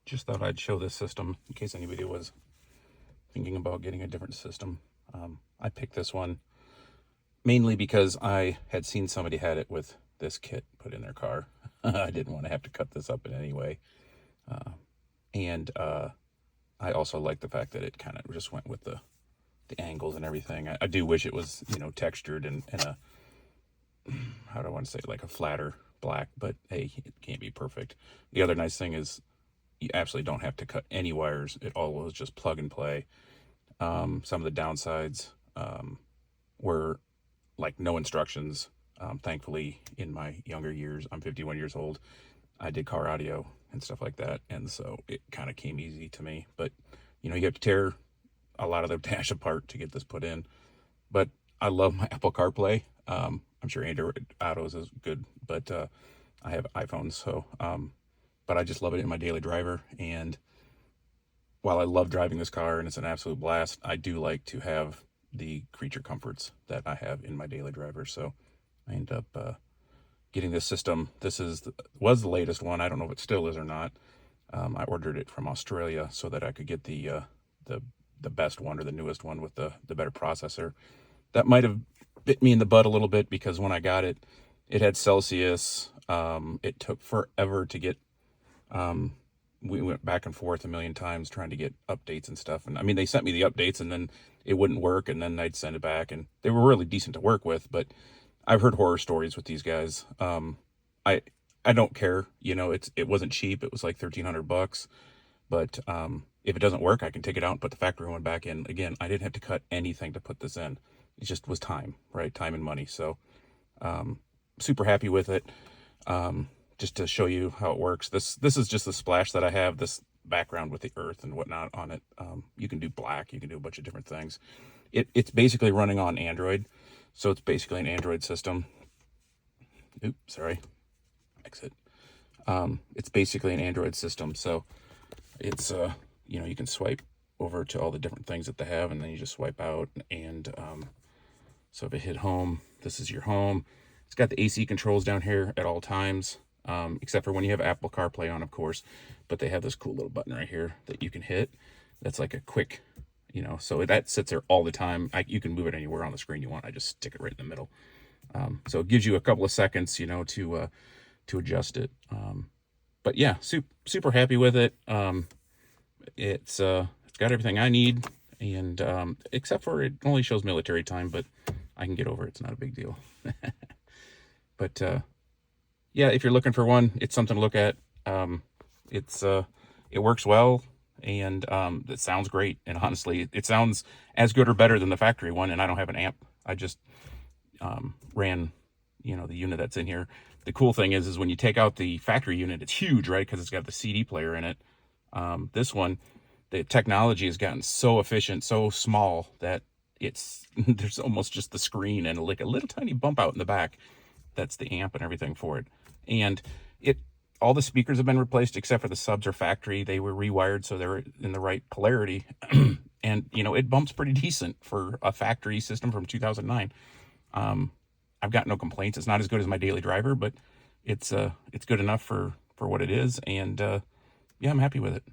Just thought I'd show this system in case anybody was thinking about getting a different system. I picked this one mainly because I had seen somebody had it with this kit put in their car. I didn't want to have to cut this up in any way. And I also like the fact that it kind of just went with the angles and everything. I do wish it was, textured and a, how do I want to say it, like a flatter black, but hey, it can't be perfect. The other nice thing is you absolutely don't have to cut any wires. It all was just plug and play. Some of the downsides were like no instructions. Thankfully, in my younger years, I'm 51 years old, I did car audio and stuff like that, and so it kind of came easy to me. But you have to tear a lot of the dash apart to get this put in. But I love my Apple CarPlay. I'm sure Android Autos is good, but I have iPhones, so but I just love it in my daily driver. And while I love driving this car and it's an absolute blast, I do like to have the creature comforts that I have in my daily driver. So I end up getting this system. This was the latest one. I don't know if it still is or not. I ordered it from Australia so that I could get the best one, or the newest one with the better processor. That might have bit me in the butt a little bit because when I got it, it had Celsius. It took forever to get. We went back and forth a million times trying to get updates and stuff. And I mean, they sent me the updates and then it wouldn't work, and then I'd send it back, and they were really decent to work with, but I've heard horror stories with these guys. I don't care, it wasn't cheap. It was like $1,300, but if it doesn't work, I can take it out and put the factory one back in. Again, I didn't have to cut anything to put this in. It just was time, right? Time and money. So super happy with it. Just to show you how it works. This is just the splash that I have, this background with the earth and whatnot on it. You can do black, you can do a bunch of different things. It's basically running on Android. So it's basically an Android system. Oops, sorry. Exit. It's basically an Android system. So it's, you can swipe over to all the different things that they have, and then you just swipe out. And so if I hit home, this is your home. It's got the AC controls down here at all times. Except for when you have Apple CarPlay on, of course, but they have this cool little button right here that you can hit. That's like a quick, so that sits there all the time. You can move it anywhere on the screen you want. I just stick it right in the middle. So it gives you a couple of seconds, to adjust it. But yeah, super happy with it. It's got everything I need, and except for it only shows military time, but I can get over it. It's not a big deal. But yeah, if you're looking for one, it's something to look at. It works well, and it sounds great. And honestly, it sounds as good or better than the factory one. And I don't have an amp. I just ran, the unit that's in here. The cool thing is when you take out the factory unit, it's huge, right? Because it's got the CD player in it. This one, the technology has gotten so efficient, so small that there's almost just the screen and like a little tiny bump out in the back. That's the amp and everything for it. And all the speakers have been replaced except for the subs are factory. They were rewired so they're in the right polarity. And it bumps pretty decent for a factory system from 2009. I've got no complaints. It's not as good as my daily driver, but it's good enough for what it is. And yeah, I'm happy with it.